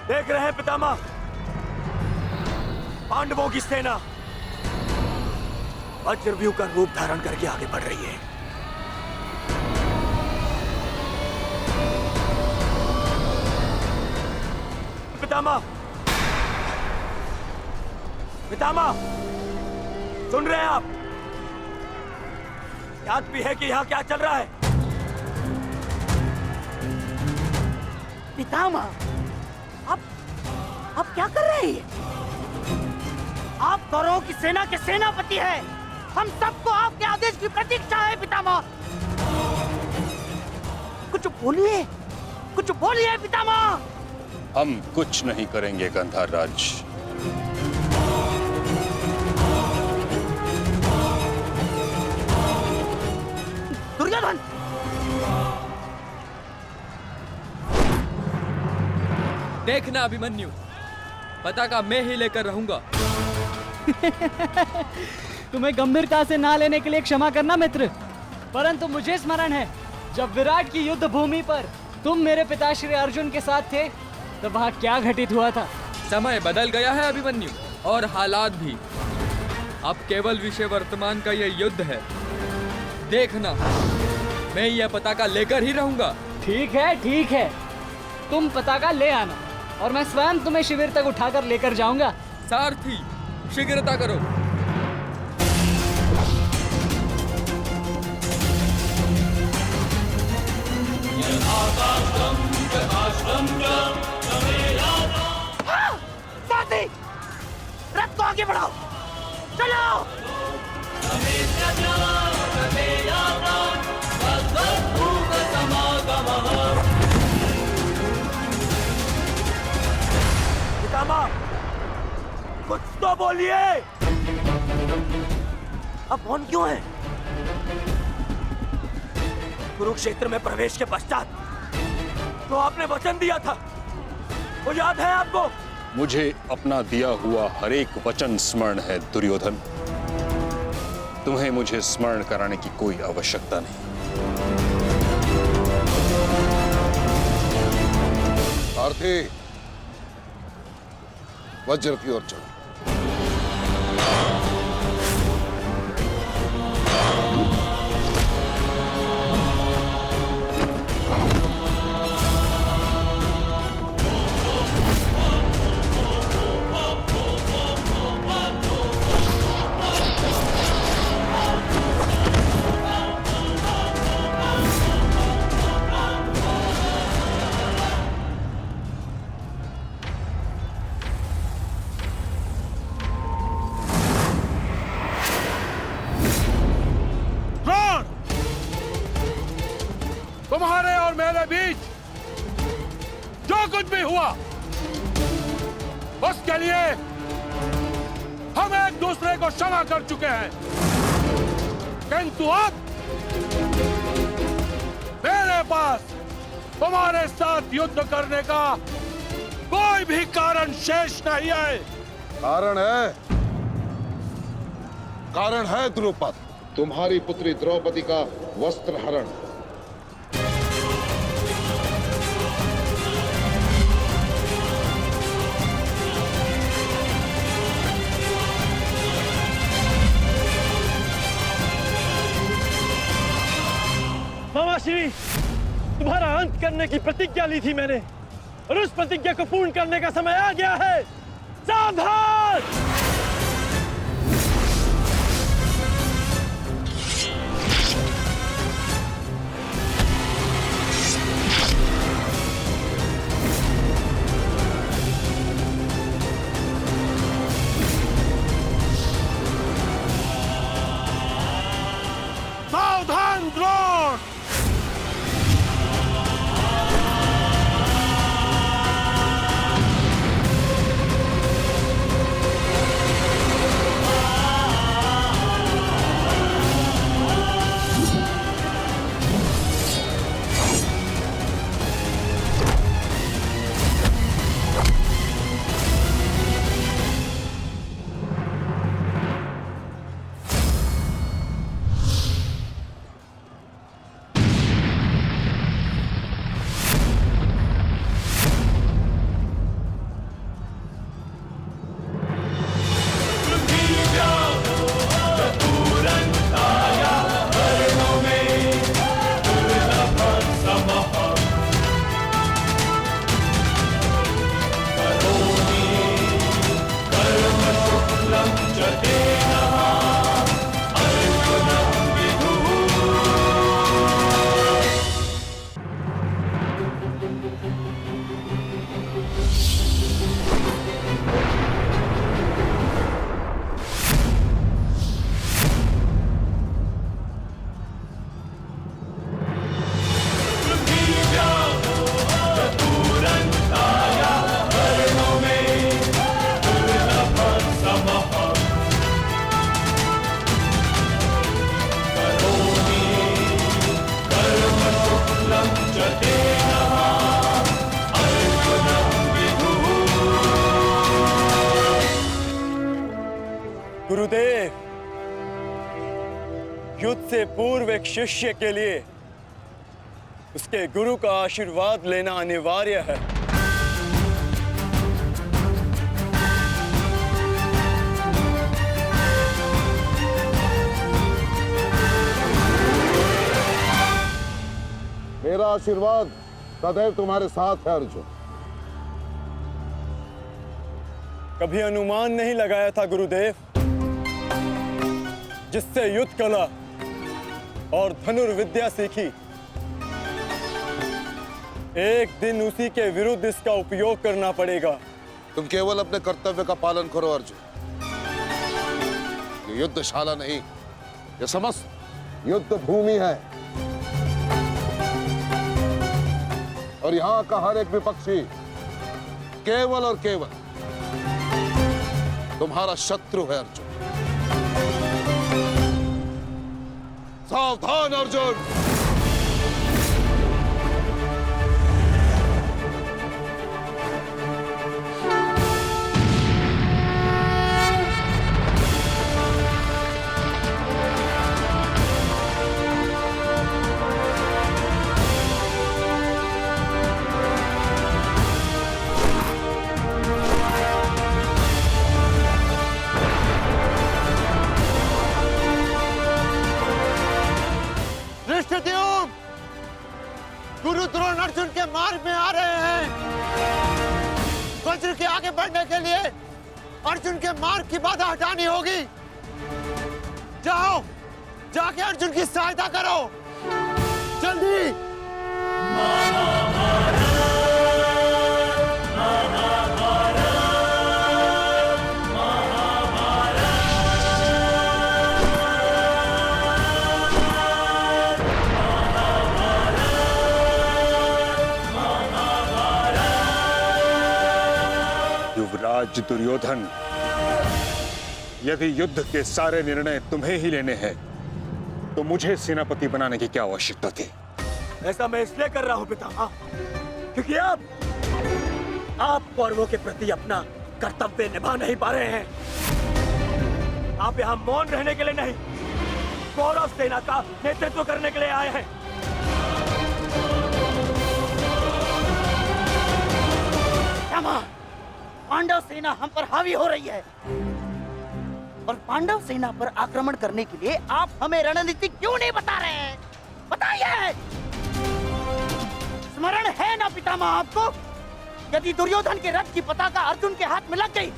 देख रहे हैं पितामह, पांडवों की सेना वज्रव्यूह का रूप धारण करके आगे बढ़ रही है। पितामह, पितामह, सुन रहे हैं आप? याद भी है कि यहां क्या चल रहा है? पितामह, आप क्या कर रहे हैं? आप कौरवों की सेना के सेनापति हैं। हम सबको आपके आदेश की प्रतीक्षा है पितामह। कुछ बोलिए, कुछ बोलिए पितामह। हम कुछ नहीं करेंगे गंधार राज। दुर्योधन, देखना अभिमन्यु, पताका मैं ही लेकर रहूंगा। तुम्हें गंभीरता से ना लेने के लिए क्षमा करना मित्र, परंतु मुझे स्मरण है जब विराट की युद्ध भूमि पर तुम मेरे पिता श्री अर्जुन के साथ थे तो वहाँ क्या घटित हुआ था। समय बदल गया है अभिमन्यु, और हालात भी। अब केवल विषय वर्तमान का ये युद्ध है। देखना, मैं यह पताका लेकर ही रहूंगा। ठीक है, तुम पताका ले आना और मैं स्वयं तुम्हें शिविर तक उठाकर लेकर जाऊंगा। सारथी, शीघ्रता करो। साथी, रथ को आगे बढ़ाओ, चलो। पितामह, कुछ तो बोलिए। अब मौन क्यों है? कुरुक्षेत्र में प्रवेश के पश्चात तो आपने वचन दिया था, वो याद है आपको? मुझे अपना दिया हुआ हर एक वचन स्मरण है दुर्योधन। तुम्हें मुझे स्मरण कराने की कोई आवश्यकता नहीं। सारथी, वज्र की ओर चलो। तुम्हारे और मेरे बीच जो कुछ भी हुआ उसके लिए हम एक दूसरे को क्षमा कर चुके हैं, किंतु अब मेरे पास तुम्हारे साथ युद्ध करने का कोई भी कारण शेष नहीं है। कारण है द्रुपद, तुम्हारी पुत्री द्रौपदी का वस्त्र हरण। मामाश्री, तुम्हारा अंत करने की प्रतिज्ञा ली थी मैंने, और उस प्रतिज्ञा को पूर्ण करने का समय आ गया है। सावधान! सावधान द्रोण! गुरुदेव, युद्ध से पूर्व एक शिष्य के लिए उसके गुरु का आशीर्वाद लेना अनिवार्य है। मेरा आशीर्वाद सदैव तुम्हारे साथ है अर्जुन। कभी अनुमान नहीं लगाया था गुरुदेव, जिससे युद्ध कला और धनुर्विद्या सीखी, एक दिन उसी के विरुद्ध इसका उपयोग करना पड़ेगा। तुम केवल अपने कर्तव्य का पालन करो अर्जुन। ये युद्धशाला नहीं, ये समस्त युद्ध भूमि है और यहाँ का हर एक विपक्षी केवल और केवल तुम्हारा शत्रु है अर्जुन। सावधान अर्जुन। धृष्टद्युम्न, गुरु द्रोण अर्जुन के मार्ग में आ रहे हैं। वज्र के आगे बढ़ने के लिए अर्जुन के मार्ग की बाधा हटानी होगी। जाओ, जाके अर्जुन की सहायता करो, जल्दी। युवराज दुर्योधन, यदि युद्ध के सारे निर्णय तुम्हें ही लेने हैं तो मुझे सेनापति बनाने की क्या आवश्यकता थी? ऐसा मैं इसलिए कर रहा हूं पितामह, क्योंकि आप कौरवों के प्रति अपना कर्तव्य निभा नहीं पा रहे हैं। आप यहाँ मौन रहने के लिए नहीं, कौरव सेना का नेतृत्व करने के लिए आए हैं। पांडव सेना हम पर हावी हो रही है और पांडव सेना पर आक्रमण करने के लिए आप हमें रणनीति क्यों नहीं बता रहे हैं? बताइए। स्मरण है ना पितामह आपको, यदि दुर्योधन के रथ की पताका अर्जुन के हाथ में लग गई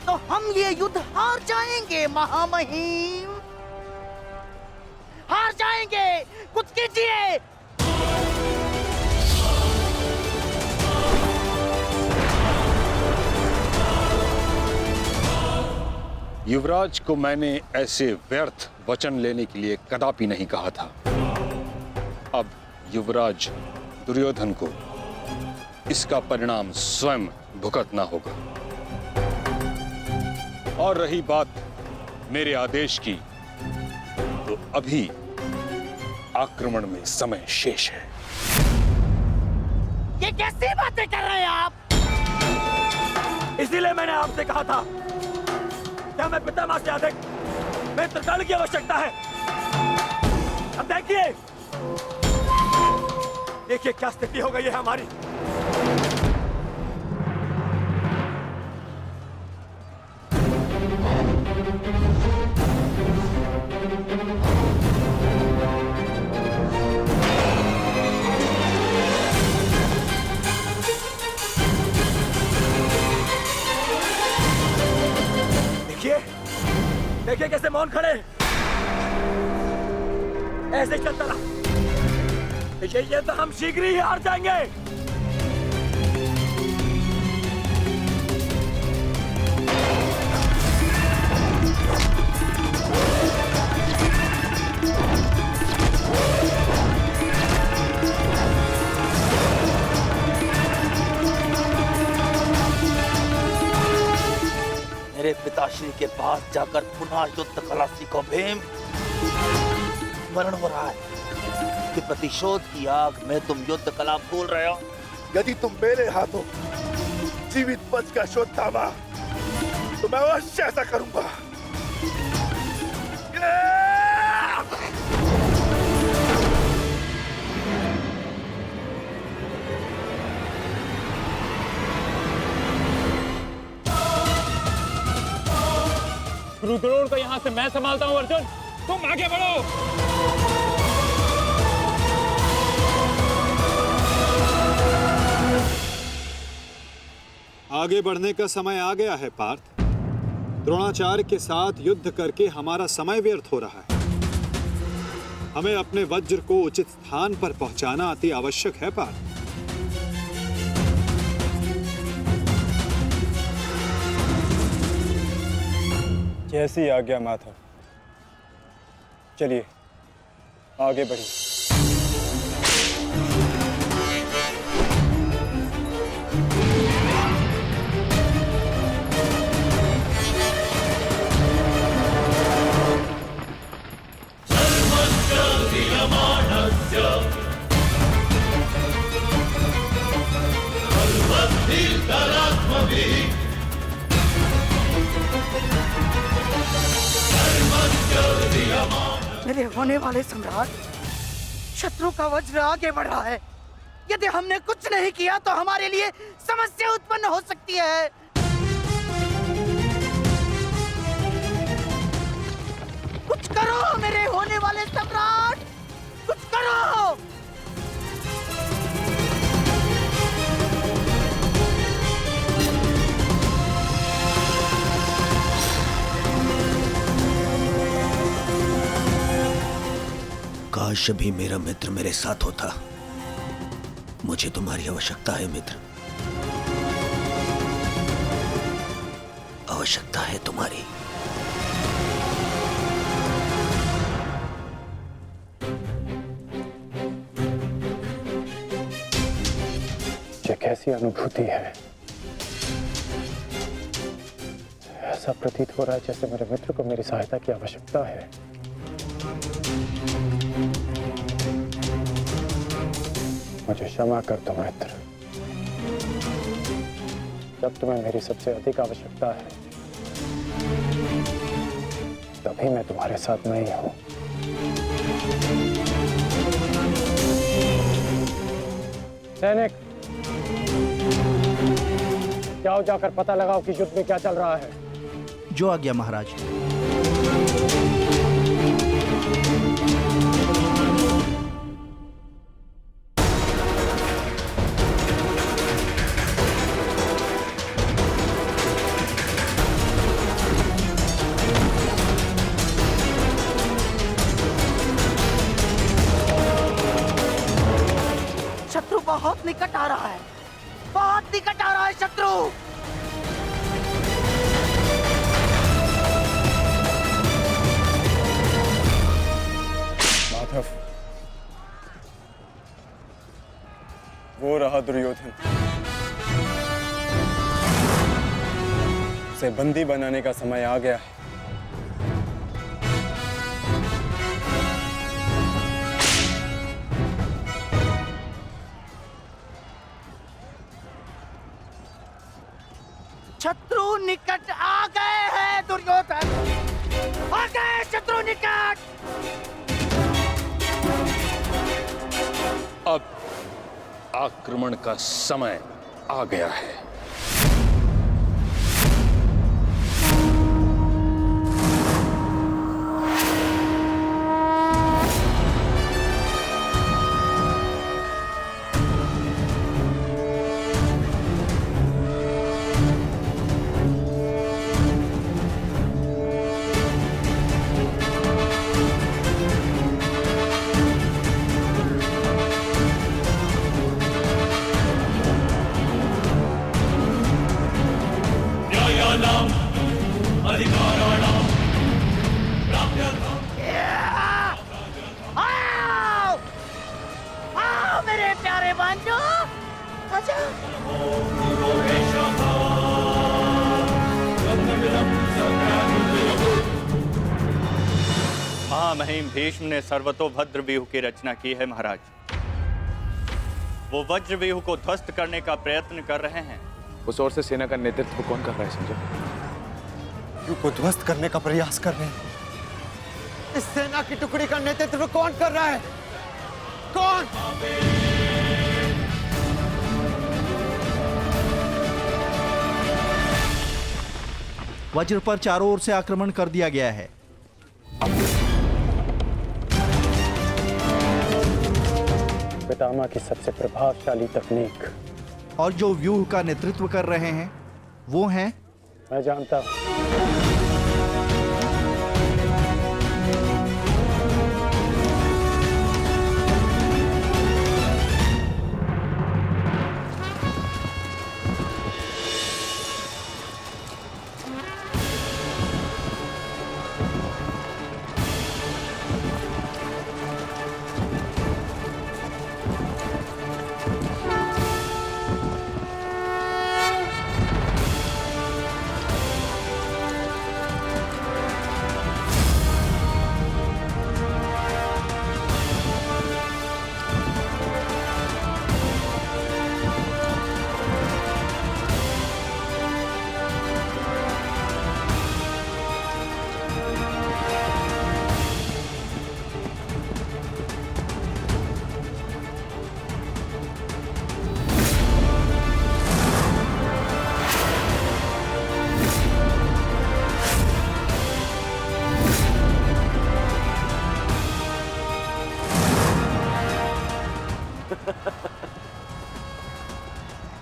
तो हम ये युद्ध हार जाएंगे महामहिम, हार जाएंगे। कुछ कीजिए। युवराज को मैंने ऐसे व्यर्थ वचन लेने के लिए कदापि नहीं कहा था। अब युवराज दुर्योधन को इसका परिणाम स्वयं भुगतना होगा। और रही बात मेरे आदेश की, तो अभी आक्रमण में समय शेष है। ये कैसी बातें कर रहे हैं आप? इसीलिए मैंने आपसे कहा था, क्या मैं पितामह से अधिक मित्रगण की आवश्यकता है। अब देखिए क्या स्थिति हो गई है हमारी। देखिए देखिए कैसे मौन खड़े हैं। ऐसे ही चलता रहा, ये तो हम शीघ्र ही हार जाएंगे। मेरे पिताश्री के पास जाकर पुनः युद्ध कला सीखो भीम। स्मरण हो रहा है कि प्रतिशोध की आग में तुम युद्ध कला भूल रहे हो। यदि तुम मेरे हाथों जीवित बच का शोध थामा तो मैं अवश्य ऐसा करूंगा। रुद्रोण को यहाँ से मैं संभालता हूँ अर्जुन, तुम आगे बढ़ो। आगे बढ़ने का समय आ गया है पार्थ। द्रोणाचार्य के साथ युद्ध करके हमारा समय व्यर्थ हो रहा है। हमें अपने वज्र को उचित स्थान पर पहुंचाना अति आवश्यक है पार्थ। जैसी आज्ञा माधव। चलिए आगे बढ़िए। मेरे होने वाले सम्राट, शत्रु का वज्र आगे बढ़ रहा है। यदि हमने कुछ नहीं किया तो हमारे लिए समस्या उत्पन्न हो सकती है। कुछ करो मेरे होने वाले सम्राट, कुछ करो। काश भी मेरा मित्र मेरे साथ होता। मुझे तुम्हारी आवश्यकता है मित्र, आवश्यकता है तुम्हारी। ये कैसी अनुभूति है? ऐसा प्रतीत हो रहा है जैसे मेरे मित्र को मेरी सहायता की आवश्यकता है। मुझे क्षमा कर दो मित्र, जब तुम्हें मेरी सबसे अधिक आवश्यकता है तभी मैं तुम्हारे साथ नहीं हूं। सैनिक, जाओ जाकर पता लगाओ कि युद्ध में क्या चल रहा है। जो आज्ञा महाराज। शत्रु बहुत निकट आ रहा है, बहुत निकट आ रहा है शत्रु। माधव, वो रहा दुर्योधन। उसे बंदी बनाने का समय आ गया है। शत्रु निकट आ गए हैं दुर्योधन, आ गए शत्रु निकट। अब आक्रमण का समय आ गया है। आओ मेरे प्यारे बंधु, आजा। महामहिम भीष्म ने सर्वतोभद्र व्यूह की रचना की है महाराज। वो वज्र व्यूह को ध्वस्त करने का प्रयत्न कर रहे हैं। उस ओर से सेना का नेतृत्व कौन कर रहा है संजय? व्यूह को ध्वस्त करने का प्रयास कर रहे हैं। इस सेना की टुकड़ी का नेतृत्व कौन कर रहा है? कौन? वज्र पर चारों ओर से आक्रमण कर दिया गया है। पितामह की सबसे प्रभावशाली तकनीक। और जो व्यूह का नेतृत्व कर रहे हैं वो हैं? मैं जानता हूं।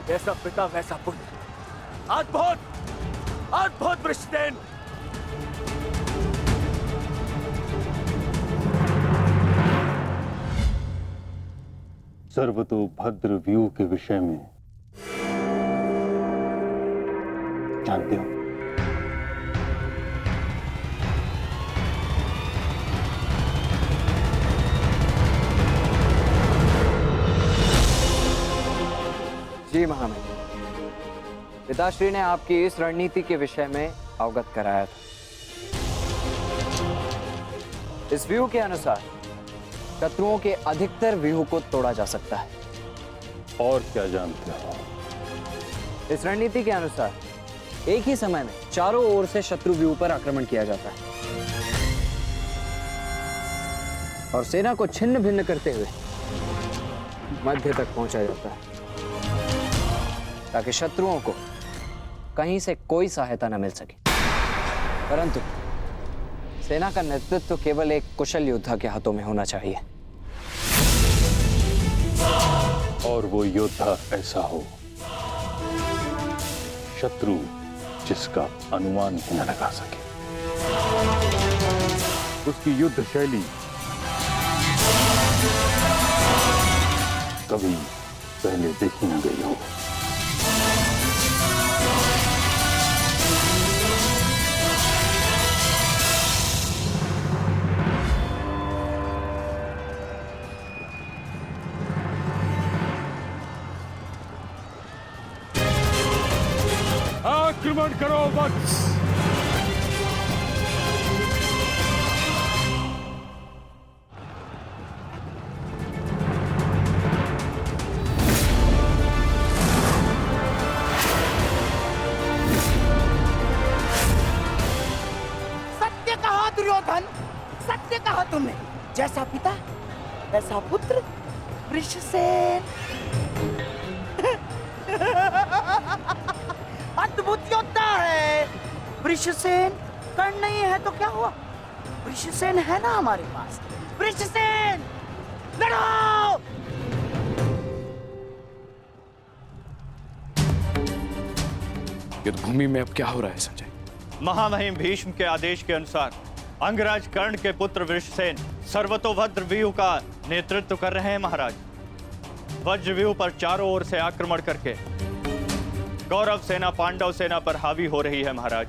जैसा पिता वैसा पुत्र। अद्भुत वृषसेन। सर्वतोभद्र व्यूह के विषय में जानते हो? जी महामहिम, पिताश्री ने आपकी इस रणनीति के विषय में अवगत कराया था। इस व्यूह के अनुसार शत्रुओं के अधिकतर व्यूह को तोड़ा जा सकता है। और क्या जानते हो? इस रणनीति के अनुसार एक ही समय में चारों ओर से शत्रु व्यूह पर आक्रमण किया जाता है और सेना को छिन्न भिन्न करते हुए मध्य तक पहुंचा जाता है ताकि शत्रुओं को कहीं से कोई सहायता न मिल सके। परंतु सेना का नेतृत्व केवल एक कुशल योद्धा के हाथों में होना चाहिए। और वो योद्धा ऐसा हो शत्रु जिसका अनुमान भी न लगा सके। उसकी युद्ध शैली कभी पहले देखी न गई हो। आक्रमण करो वत्स। सत्य कहा दुर्योधन, सत्य कहा तुमने। जैसा पिता वैसा पुत्र वृषसेन। अद्भुत योद्धा है वृषसेन। कर्ण नहीं है तो क्या हुआ, वृषसेन है ना हमारे पास। वृषसेन लड़ो। युद्ध भूमि में अब क्या हो रहा है संजय? महामहिम भीष्म के आदेश के अनुसार अंगराज कर्ण के पुत्र वृषसेन सर्वतोभद्र व्यूह का नेतृत्व कर रहे हैं महाराज। वज्र व्यूह पर चारों ओर से आक्रमण करके कौरव सेना पांडव सेना पर हावी हो रही है महाराज।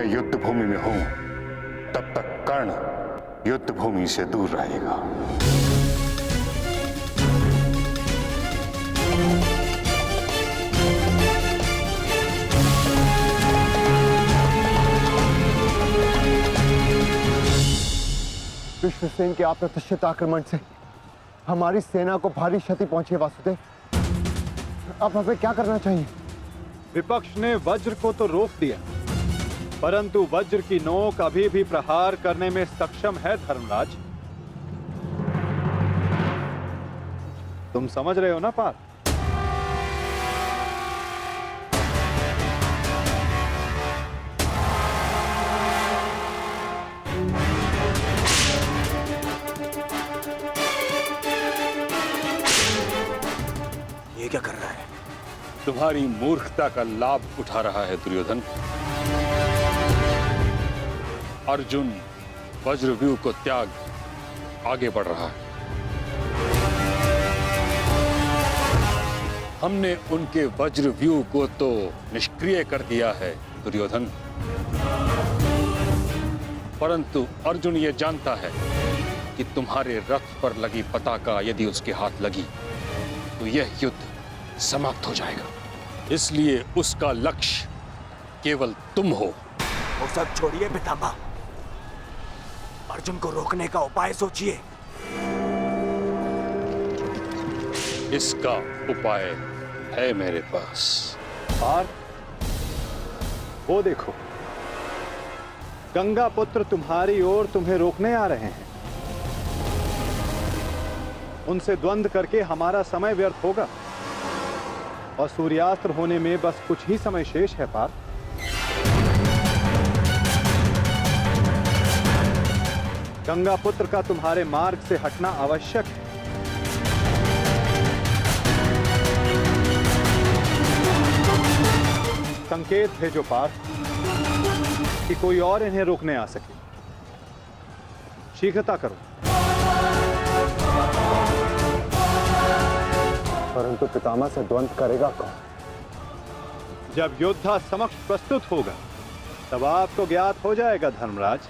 मैं युद्ध भूमि में हूं तब तक कर्ण युद्ध भूमि से दूर रहेगा। विश्वसेन के अप्रत्याशित आक्रमण से हमारी सेना को भारी क्षति पहुंची है वासुदेव। अब हमें क्या करना चाहिए? विपक्ष ने वज्र को तो रोक दिया, परंतु वज्र की नोक अभी भी प्रहार करने में सक्षम है धर्मराज। तुम समझ रहे हो ना पार्थ? ये क्या कर रहा है? तुम्हारी मूर्खता का लाभ उठा रहा है दुर्योधन। अर्जुन वज्रव्यूह को त्याग आगे बढ़ रहा है। हमने उनके वज्रव्यूह को तो निष्क्रिय कर दिया है दुर्योधन, परंतु अर्जुन ये जानता है कि तुम्हारे रथ पर लगी पताका यदि उसके हाथ लगी तो यह युद्ध समाप्त हो जाएगा। इसलिए उसका लक्ष्य केवल तुम हो। वो सब छोड़िए पितामह, अर्जुन को रोकने का उपाय सोचिए। इसका उपाय है मेरे पास। पार्थ, वो देखो, गंगा पुत्र तुम्हारी ओर तुम्हें रोकने आ रहे हैं। उनसे द्वंद्व करके हमारा समय व्यर्थ होगा और सूर्यास्त्र होने में बस कुछ ही समय शेष है पार्थ। गंगा पुत्र का तुम्हारे मार्ग से हटना आवश्यक है। संकेत भेजो पार्थ कि कोई और इन्हें रोकने आ सके। शीघ्रता करो। परंतु पितामह से द्वंद्व करेगा कौन? जब योद्धा समक्ष प्रस्तुत होगा तब आपको ज्ञात हो जाएगा धर्मराज।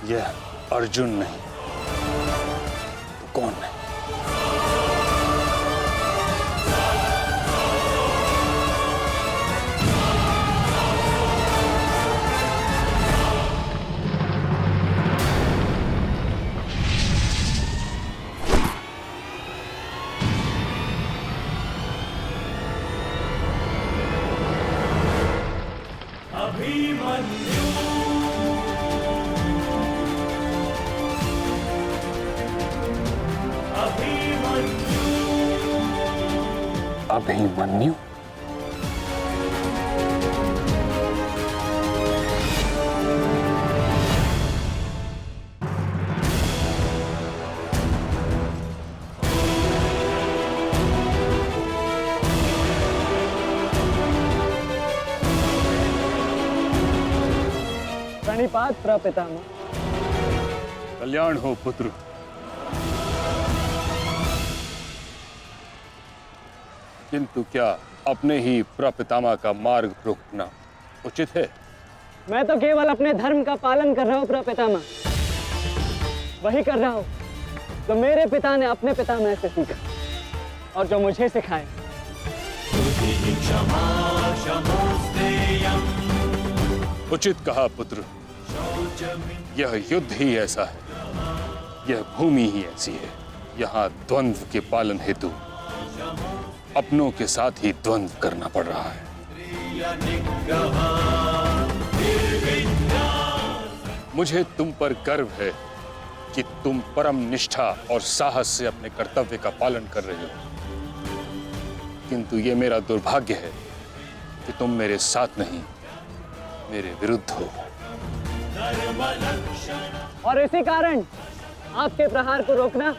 यह अर्जुन नहीं तो कौन नहीं? अभिमन्यु? प्रणिपात प्रपितामह। कल्याण हो पुत्र। किंतु क्या अपने ही प्रपितामह का मार्ग रोकना उचित है? मैं तो केवल अपने धर्म का पालन कर रहा हूँ प्रपितामह। वही कर रहा हूँ तो मेरे पिता ने अपने पितामह से सीखा और जो मुझे सिखाए। उचित कहा पुत्र। यह युद्ध ही ऐसा है, यह भूमि ही ऐसी है। यहाँ द्वंद्व के पालन हेतु अपनों के साथ ही द्वंद्व करना पड़ रहा है। मुझे तुम पर गर्व है कि तुम परम निष्ठा और साहस से अपने कर्तव्य का पालन कर रहे हो, किंतु ये मेरा दुर्भाग्य है कि तुम मेरे साथ नहीं, मेरे विरुद्ध हो। और इसी कारण आपके प्रहार को रोकना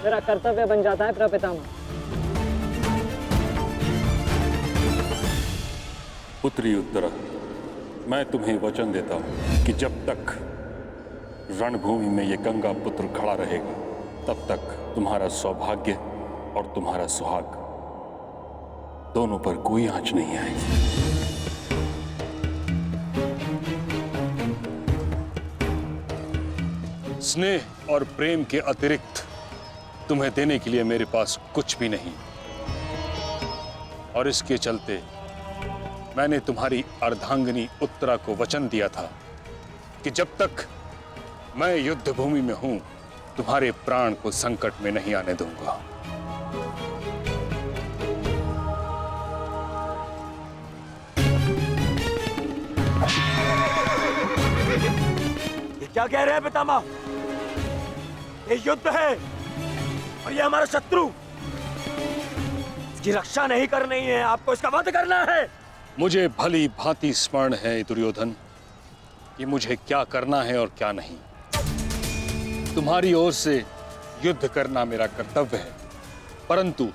मेरा कर्तव्य बन जाता है प्रपितामह। पुत्री उत्तरा, मैं तुम्हें वचन देता हूं कि जब तक रणभूमि में ये गंगा पुत्र खड़ा रहेगा तब तक तुम्हारा सौभाग्य और तुम्हारा सुहाग दोनों पर कोई आंच नहीं आएगी। स्नेह और प्रेम के अतिरिक्त तुम्हें देने के लिए मेरे पास कुछ भी नहीं, और इसके चलते मैंने तुम्हारी अर्धांगिनी उत्तरा को वचन दिया था कि जब तक मैं युद्ध भूमि में हूं तुम्हारे प्राण को संकट में नहीं आने दूंगा। ये क्या कह रहे हैं पितामह? ये युद्ध है और ये हमारा शत्रु, इसकी रक्षा नहीं करनी है, आपको इसका वध करना है। मुझे भली भांति स्मरण है दुर्योधन कि मुझे क्या करना है और क्या नहीं। तुम्हारी ओर से युद्ध करना मेरा कर्तव्य है, परंतु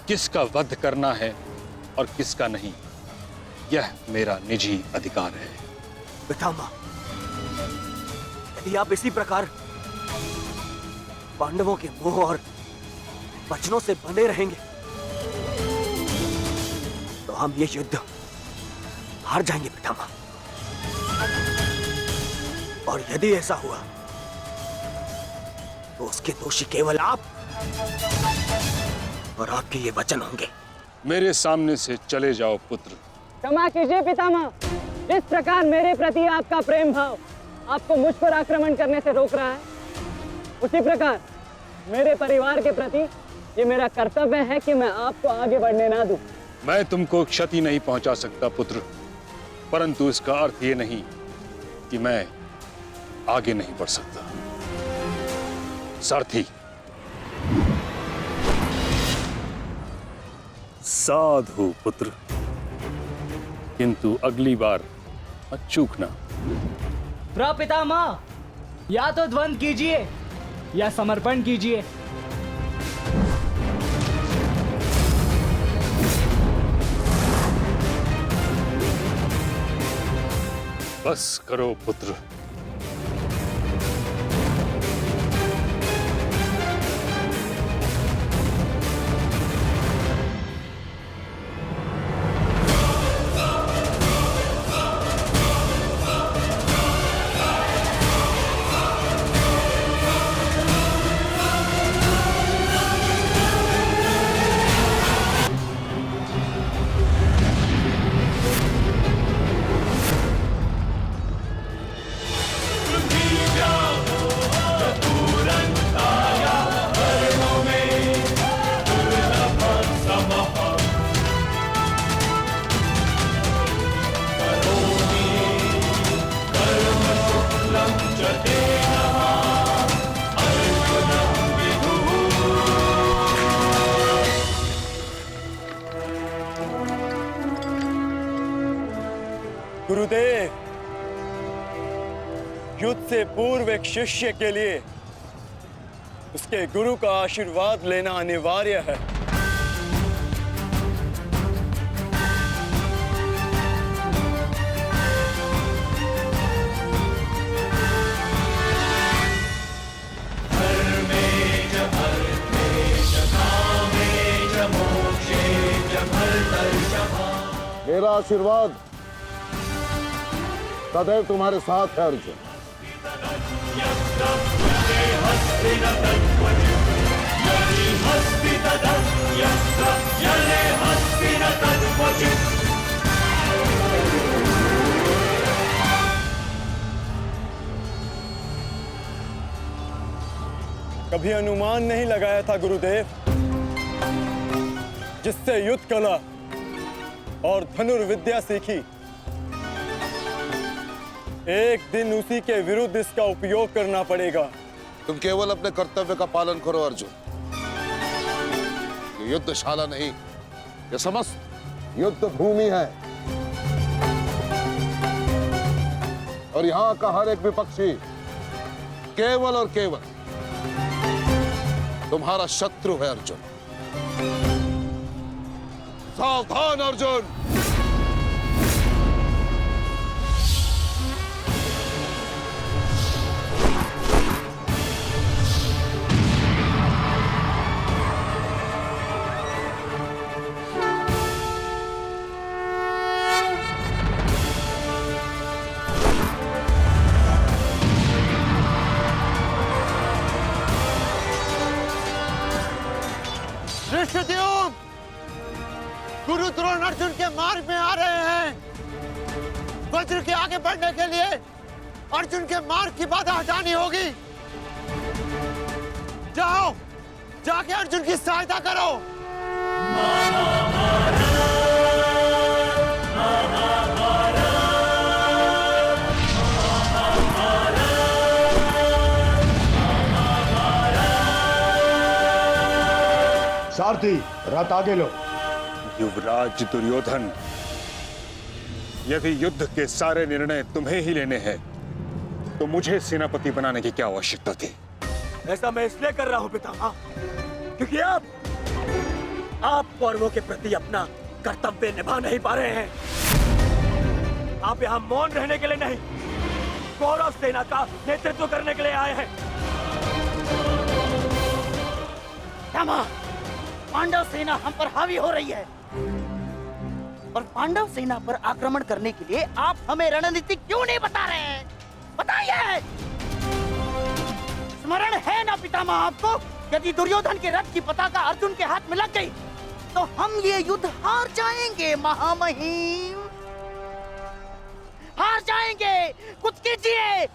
किसका वध करना है और किसका नहीं, यह मेरा निजी अधिकार है। पितामह, यदि आप इसी प्रकार पांडवों के मोह और वचनों से बने रहेंगे तो हम ये युद्ध हार जाएंगे पितामह। और यदि ऐसा हुआ तो उसके दोषी केवल आप और आपके ये वचन होंगे। मेरे सामने से चले जाओ पुत्र। क्षमा कीजिए पितामह, जिस प्रकार मेरे प्रति आपका प्रेम भाव आपको मुझ पर आक्रमण करने से रोक रहा है, उसी प्रकार मेरे परिवार के प्रति ये मेरा कर्तव्य है कि मैं आपको आगे बढ़ने ना दूं। मैं तुमको क्षति नहीं पहुंचा सकता पुत्र, परंतु इसका अर्थ ये नहीं कि मैं आगे नहीं बढ़ सकता। सारथी, साधु पुत्र, किंतु अगली बार मत चूकना। प्रपितामह, या तो द्वंद्व कीजिए या समर्पण कीजिए। बस करो पुत्र। गुरुदेव, युद्ध से पूर्व एक शिष्य के लिए उसके गुरु का आशीर्वाद लेना अनिवार्य है। मेरा आशीर्वाद सदैव तुम्हारे साथ है अर्जुन। कभी अनुमान नहीं लगाया था गुरुदेव, जिससे युद्ध कला और धनुर्विद्या सीखी, एक दिन उसी के विरुद्ध इसका उपयोग करना पड़ेगा। तुम केवल अपने कर्तव्य का पालन करो अर्जुन। ये युद्धशाला नहीं, ये समस्त युद्ध भूमि है और यहाँ का हर एक विपक्षी केवल और केवल तुम्हारा शत्रु है अर्जुन। सावधान अर्जुन। धृष्टद्युम्न, गुरु द्रोण अर्जुन के मार्ग में आ रहे हैं। वज्र के आगे बढ़ने के लिए अर्जुन के मार्ग की बाधा हटानी होगी। जाओ, जाके अर्जुन की सहायता करो। सारथी, रथ आगे लो। युवराज दुर्योधन, यदि युद्ध के सारे निर्णय तुम्हें ही लेने हैं तो मुझे सेनापति बनाने की क्या आवश्यकता थी? ऐसा मैं इसलिए कर रहा हूं पितामह, क्योंकि आप कौरवों के प्रति अपना कर्तव्य निभा नहीं पा रहे हैं। आप यहाँ मौन रहने के लिए नहीं, कौरव सेना का नेतृत्व करने के लिए आए हैं। पांडव सेना हम पर हावी हो रही है और पांडव सेना पर आक्रमण करने के लिए आप हमें रणनीति क्यों नहीं बता रहे हैं? बताइए। स्मरण है ना पितामह आपको, यदि दुर्योधन के रथ की पताका अर्जुन के हाथ में लग गई तो हम ये युद्ध हार जाएंगे महामहिम, हार जाएंगे। कुछ कीजिए।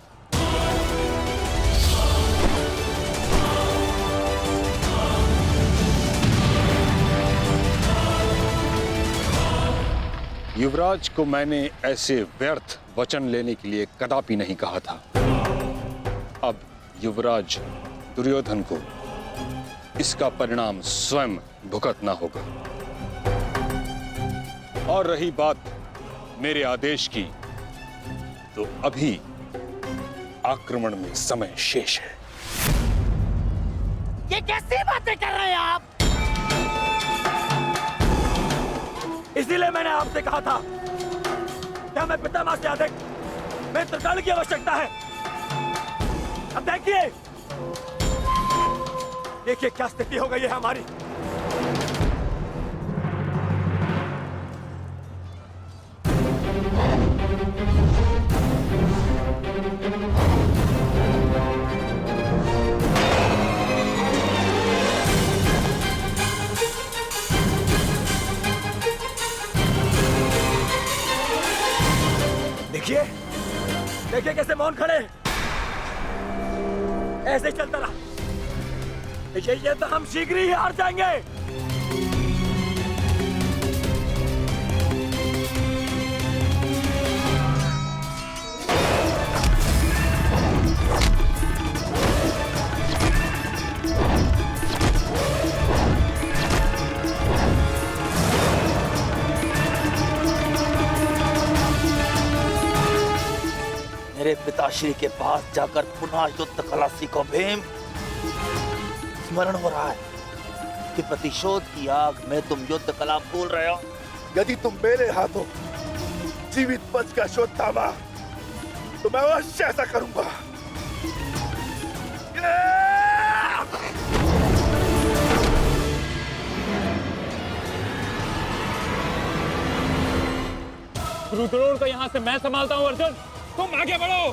युवराज को मैंने ऐसे व्यर्थ वचन लेने के लिए कदापि नहीं कहा था। अब युवराज दुर्योधन को इसका परिणाम स्वयं भुगतना होगा। और रही बात मेरे आदेश की, तो अभी आक्रमण में समय शेष है। ये कैसी बातें कर रहे हैं आप? इसीलिए मैंने आपसे कहा था कि हमें पितामह से अधिक मित्रगण की आवश्यकता है। अब देखिए क्या स्थिति हो गई है हमारी। देखिए कैसे मौन खड़े, ऐसे ही चलता रहा। देखिए ये तो हम शीघ्र ही हार जाएंगे। मेरे पिताश्री के पास जाकर पुनः युद्ध कला सीखो भीम। स्मरण हो रहा है कि प्रतिशोध की आग में तुम युद्ध कला भूल रहे हो। यदि तुम मेरे हाथों जीवित बच का शोध थामा तो मैं अवश्य ऐसा करूंगा। गुरु द्रोण को यहां से मैं संभालता हूं। अर्जुन, तुम आगे बढ़ो।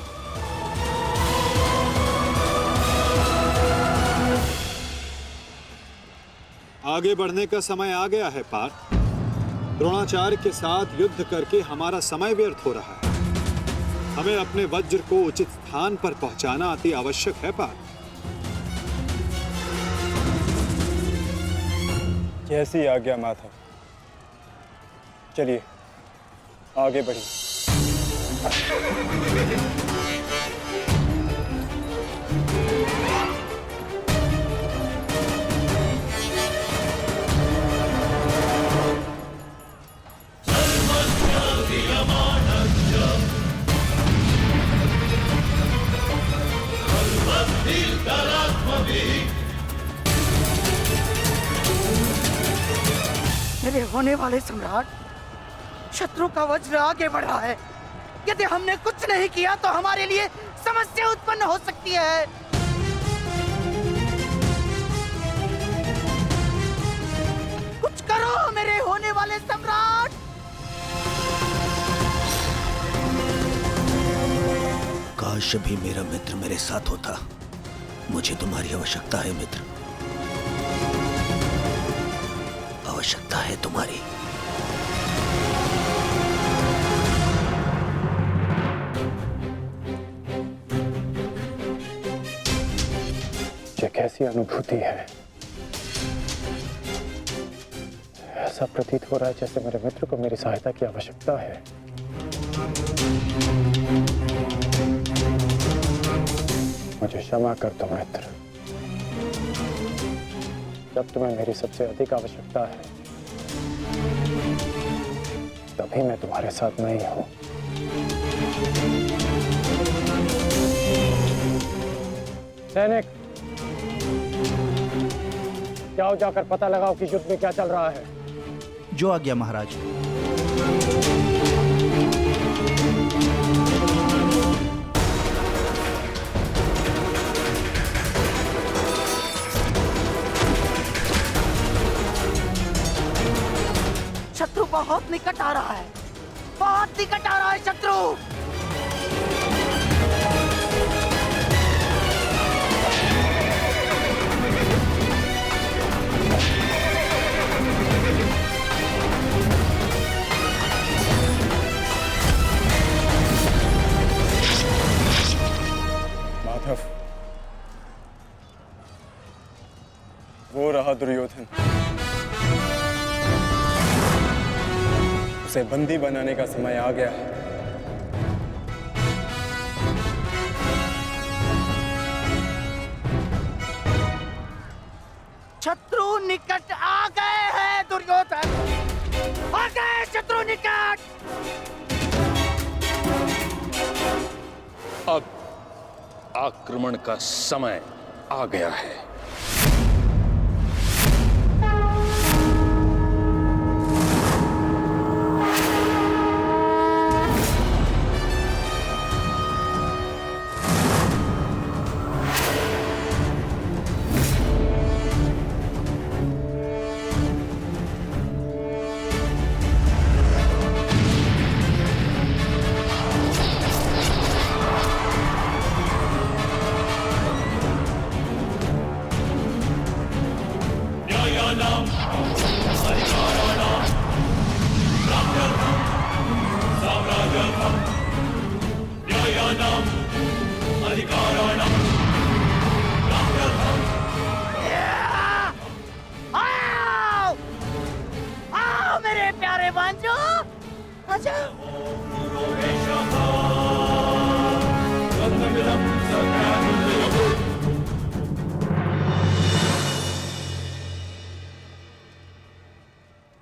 आगे बढ़ने का समय आ गया है पार्थ। द्रोणाचार्य के साथ युद्ध करके हमारा समय व्यर्थ हो रहा है। हमें अपने वज्र को उचित स्थान पर पहुंचाना अति आवश्यक है पार्थ। जैसी आज्ञा माता। चलिए आगे बढ़िए। मेरे होने वाले सम्राट, शत्रु का वज्र आगे बढ़ रहा है। यदि हमने कुछ नहीं किया तो हमारे लिए समस्या उत्पन्न हो सकती है। कुछ करो मेरे होने वाले सम्राट। काश भी मेरा मित्र मेरे साथ होता। मुझे तुम्हारी आवश्यकता है मित्र। आवश्यकता है तुम्हारी? ये कैसी अनुभूति है? ऐसा प्रतीत हो रहा है जैसे मेरे मित्र को मेरी सहायता की आवश्यकता है। मुझे क्षमा कर दो मित्र। जब तुम्हें मेरी सबसे अधिक आवश्यकता है तभी मैं तुम्हारे साथ नहीं हूं। सैनिक, जाओ जाकर पता लगाओ कि युद्ध में क्या चल रहा है। जो आज्ञा महाराज। शत्रु बहुत निकट आ रहा है, बहुत निकट आ रहा है शत्रु। माधव, वो रहा दुर्योधन। उसे बंदी बनाने का समय आ गया है। शत्रु निकट आ गए हैं दुर्योधन, आ गए शत्रु निकट। अब आक्रमण का समय आ गया है। आओ, आओ मेरे प्यारे बांजो, आजा।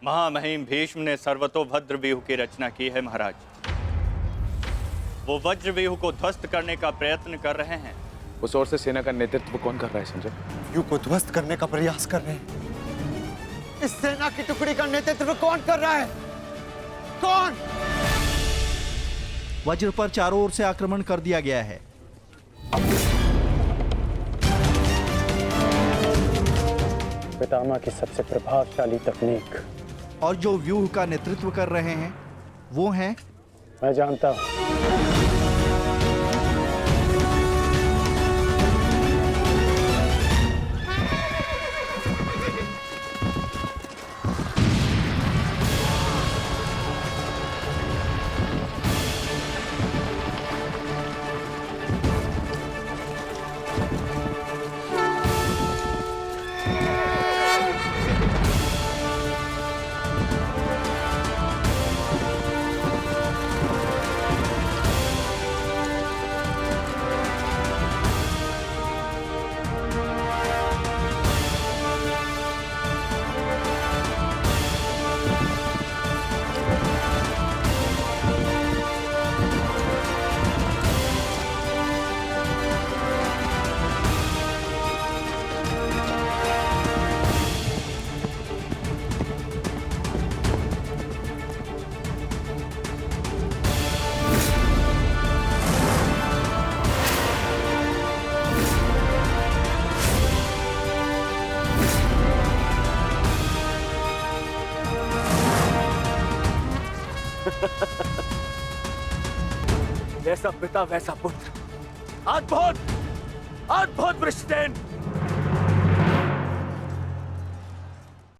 महामहिम भीष्म ने सर्वतोभद्र व्यूह की रचना की है महाराज। वो वज्र व्यूह को ध्वस्त करने का प्रयत्न कर रहे हैं। उस ओर से सेना का नेतृत्व कौन कर रहा है संजय? व्यूह को ध्वस्त करने का प्रयास कर रहे हैं। इस सेना की टुकड़ी का नेतृत्व कौन कर रहा है? कौन? वज्र पर चारों ओर से आक्रमण कर दिया गया है। पितामह की सबसे प्रभावशाली तकनीक। और जो व्यूह का नेतृत्व कर रहे हैं वो हैं? मैं जानता हूं। जैसा पिता वैसा पुत्र। अद्भुत, अद्भुत वृषसेन।